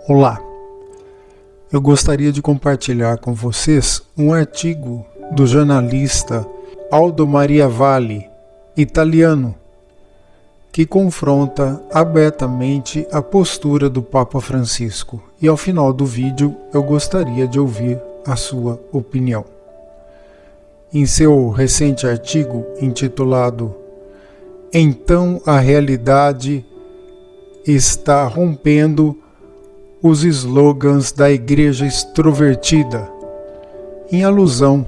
Olá, eu gostaria de compartilhar com vocês um artigo do jornalista Aldo Maria Valli, italiano, que confronta abertamente a postura do Papa Francisco, e ao final do vídeo eu gostaria de ouvir a sua opinião. Em seu recente artigo intitulado "Então a realidade está rompendo os slogans da Igreja Extrovertida", em alusão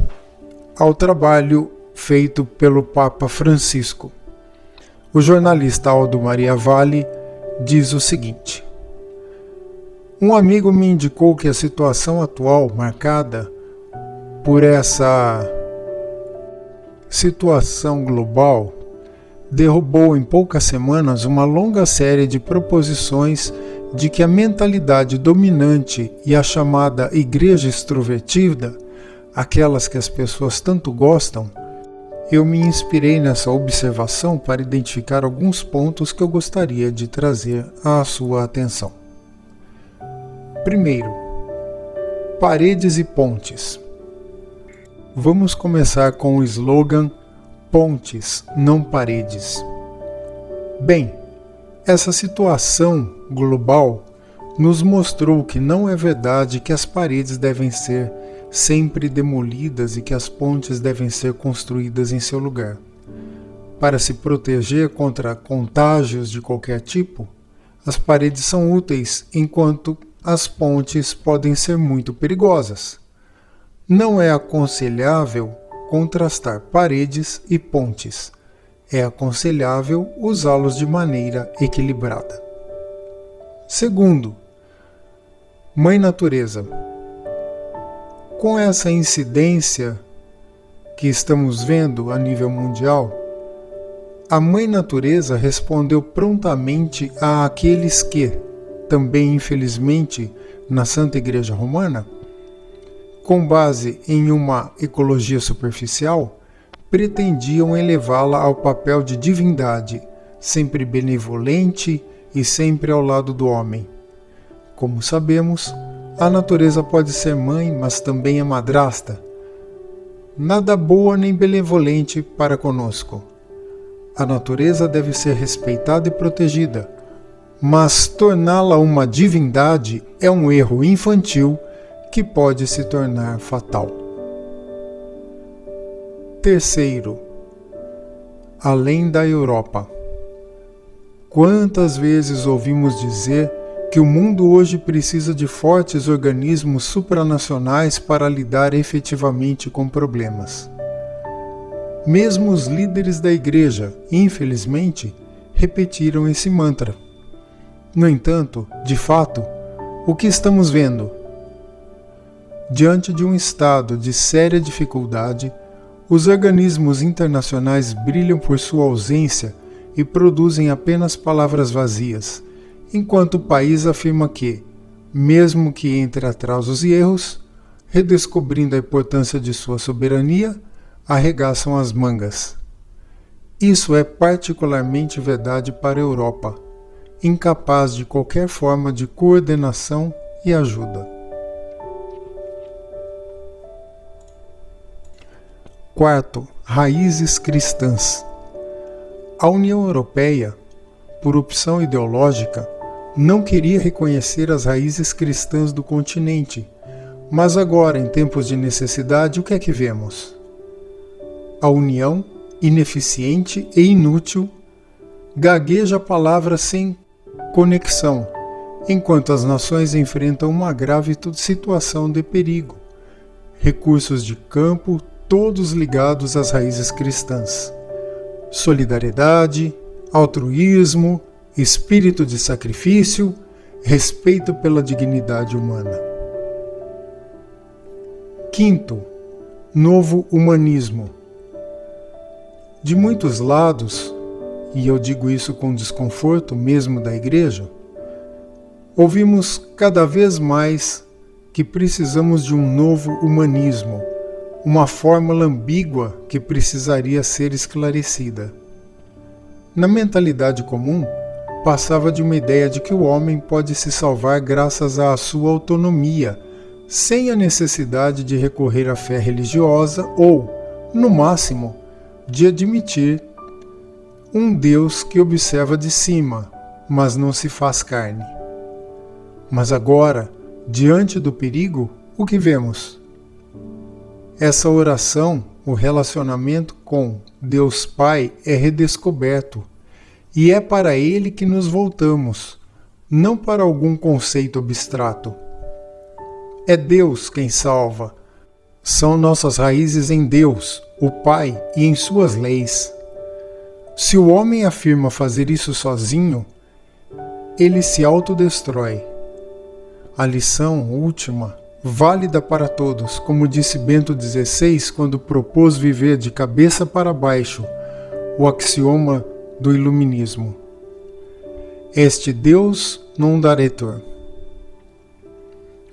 ao trabalho feito pelo Papa Francisco, o jornalista Aldo Maria Valli diz o seguinte: "Um amigo me indicou que a situação atual, marcada por essa situação global, derrubou em poucas semanas uma longa série de proposições de que a mentalidade dominante e a chamada igreja extrovertida, aquelas que as pessoas tanto gostam, eu me inspirei nessa observação para identificar alguns pontos que eu gostaria de trazer à sua atenção. Primeiro, paredes e pontes. Vamos começar com o slogan "Pontes, não paredes". Bem, essa situação global nos mostrou que não é verdade que as paredes devem ser sempre demolidas e que as pontes devem ser construídas em seu lugar. Para se proteger contra contágios de qualquer tipo, as paredes são úteis, enquanto as pontes podem ser muito perigosas. Não é aconselhável contrastar paredes e pontes. É aconselhável usá-los de maneira equilibrada. Segundo, Mãe Natureza. Com essa incidência que estamos vendo a nível mundial, a Mãe Natureza respondeu prontamente àqueles que, também infelizmente na Santa Igreja Romana, com base em uma ecologia superficial, pretendiam elevá-la ao papel de divindade, sempre benevolente e sempre ao lado do homem. Como sabemos, a natureza pode ser mãe, mas também é madrasta. Nada boa nem benevolente para conosco. A natureza deve ser respeitada e protegida, mas torná-la uma divindade é um erro infantil que pode se tornar fatal. Terceiro, além da Europa. Quantas vezes ouvimos dizer que o mundo hoje precisa de fortes organismos supranacionais para lidar efetivamente com problemas? Mesmo os líderes da Igreja, infelizmente, repetiram esse mantra. No entanto, de fato, o que estamos vendo? Diante de um estado de séria dificuldade, os organismos internacionais brilham por sua ausência e produzem apenas palavras vazias, enquanto o país afirma que, mesmo que entre atrasos e erros, redescobrindo a importância de sua soberania, arregaçam as mangas. Isso é particularmente verdade para a Europa, incapaz de qualquer forma de coordenação e ajuda. Quarto, raízes cristãs. A União Europeia, por opção ideológica, não queria reconhecer as raízes cristãs do continente, mas agora, em tempos de necessidade, o que é que vemos? A União, ineficiente e inútil, gagueja palavras sem conexão, enquanto as nações enfrentam uma grave situação de perigo. Recursos de campo, todos ligados às raízes cristãs. Solidariedade, altruísmo, espírito de sacrifício, respeito pela dignidade humana. Quinto, novo humanismo. De muitos lados, e eu digo isso com desconforto mesmo da Igreja, ouvimos cada vez mais que precisamos de um novo humanismo, uma fórmula ambígua que precisaria ser esclarecida. Na mentalidade comum, passava de uma ideia de que o homem pode se salvar graças à sua autonomia, sem a necessidade de recorrer à fé religiosa ou, no máximo, de admitir um Deus que observa de cima, mas não se faz carne. Mas agora, diante do perigo, o que vemos? Essa oração, o relacionamento com Deus Pai é redescoberto, e é para Ele que nos voltamos, não para algum conceito abstrato. É Deus quem salva. São nossas raízes em Deus, o Pai, e em suas leis. Se o homem afirma fazer isso sozinho, ele se autodestrói. A lição última, válida para todos, como disse Bento XVI quando propôs viver de cabeça para baixo o axioma do iluminismo. Este Deus non daretur.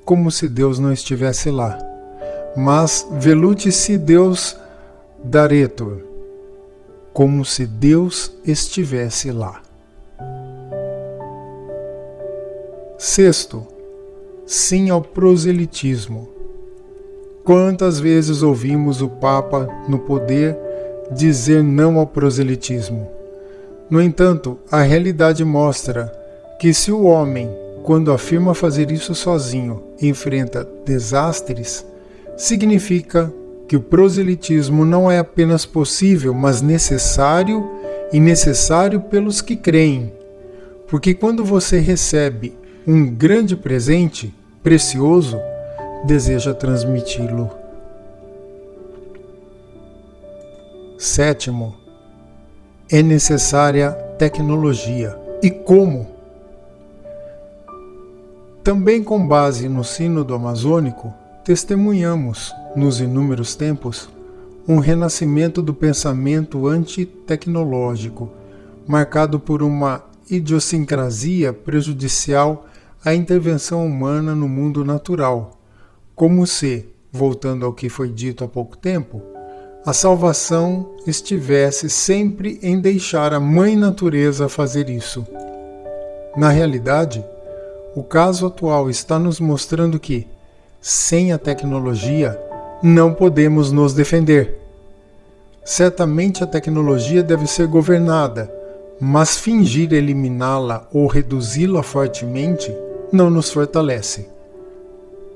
Como se Deus não estivesse lá. Mas veluti-se Deus daretur. Como se Deus estivesse lá. Sexto, sim ao proselitismo. Quantas vezes ouvimos o Papa, no poder, dizer não ao proselitismo? No entanto, a realidade mostra que se o homem, quando afirma fazer isso sozinho, enfrenta desastres, significa que o proselitismo não é apenas possível, mas necessário, e necessário pelos que creem. Porque quando você recebe um grande presente, precioso, deseja transmiti-lo. Sétimo, é necessária tecnologia. E como? Também com base no Sínodo Amazônico, testemunhamos, nos inúmeros tempos, um renascimento do pensamento antitecnológico, marcado por uma idiosincrasia prejudicial à intervenção humana no mundo natural, como se, voltando ao que foi dito há pouco tempo, a salvação estivesse sempre em deixar a Mãe Natureza fazer isso. Na realidade, o caso atual está nos mostrando que, sem a tecnologia, não podemos nos defender. Certamente a tecnologia deve ser governada, mas fingir eliminá-la ou reduzi-la fortemente não nos fortalece.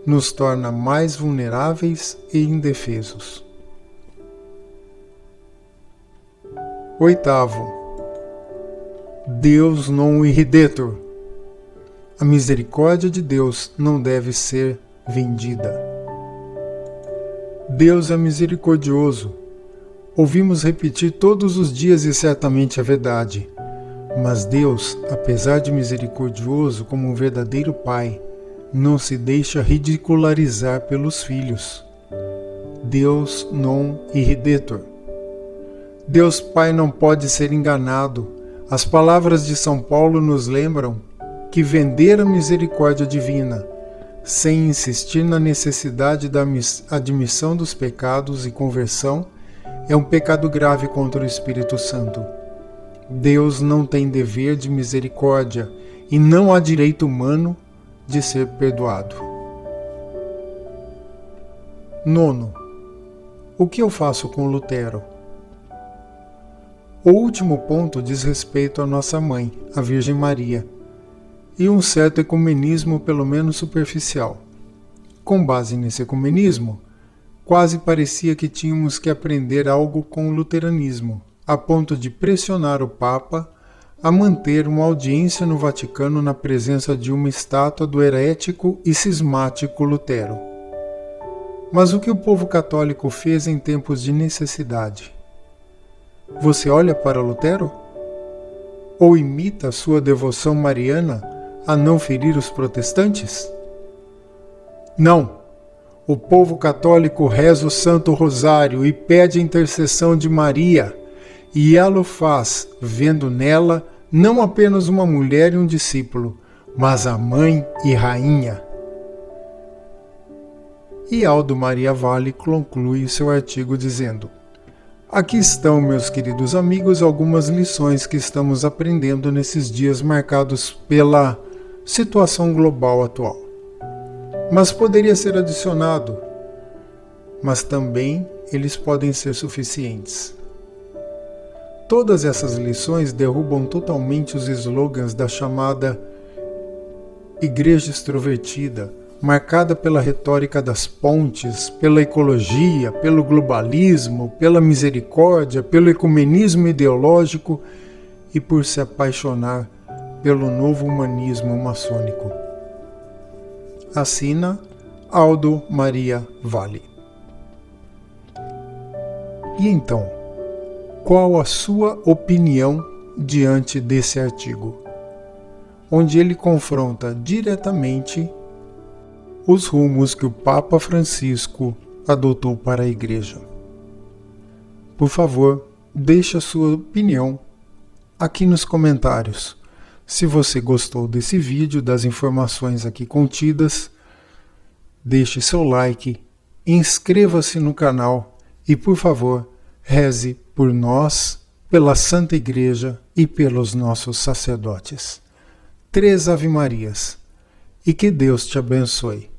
Nos torna mais vulneráveis e indefesos. Oitavo, Deus non irridetur. A misericórdia de Deus não deve ser vendida. Deus é misericordioso. Ouvimos repetir todos os dias e certamente é verdade. Mas Deus, apesar de misericordioso como um verdadeiro Pai, não se deixa ridicularizar pelos filhos. Deus non irridetur. Deus Pai não pode ser enganado. As palavras de São Paulo nos lembram que vender a misericórdia divina, sem insistir na necessidade da admissão dos pecados e conversão, é um pecado grave contra o Espírito Santo. Deus não tem dever de misericórdia e não há direito humano de ser perdoado. Nono, o que eu faço com Lutero? O último ponto diz respeito à nossa mãe, a Virgem Maria, e um certo ecumenismo pelo menos superficial. Com base nesse ecumenismo, quase parecia que tínhamos que aprender algo com o luteranismo, a ponto de pressionar o Papa a manter uma audiência no Vaticano na presença de uma estátua do herético e cismático Lutero. Mas o que o povo católico fez em tempos de necessidade? Você olha para Lutero? Ou imita sua devoção mariana a não ferir os protestantes? Não! O povo católico reza o Santo Rosário e pede a intercessão de Maria, e ela o faz, vendo nela não apenas uma mulher e um discípulo, mas a mãe e rainha. E Aldo Maria Valle conclui seu artigo dizendo: Aqui estão, meus queridos amigos, algumas lições que estamos aprendendo nesses dias marcados pela situação global atual. Mas poderia ser adicionado, mas também eles podem ser suficientes. Todas essas lições derrubam totalmente os slogans da chamada igreja extrovertida, marcada pela retórica das pontes, pela ecologia, pelo globalismo, pela misericórdia, pelo ecumenismo ideológico e por se apaixonar pelo novo humanismo maçônico. Assina Aldo Maria Vale. E então, qual a sua opinião diante desse artigo, onde ele confronta diretamente os rumos que o Papa Francisco adotou para a Igreja? Por favor, deixe a sua opinião aqui nos comentários. Se você gostou desse vídeo, das informações aqui contidas, deixe seu like, inscreva-se no canal e, por favor, reze por nós, pela Santa Igreja e pelos nossos sacerdotes. 3 Ave Marias. E que Deus te abençoe.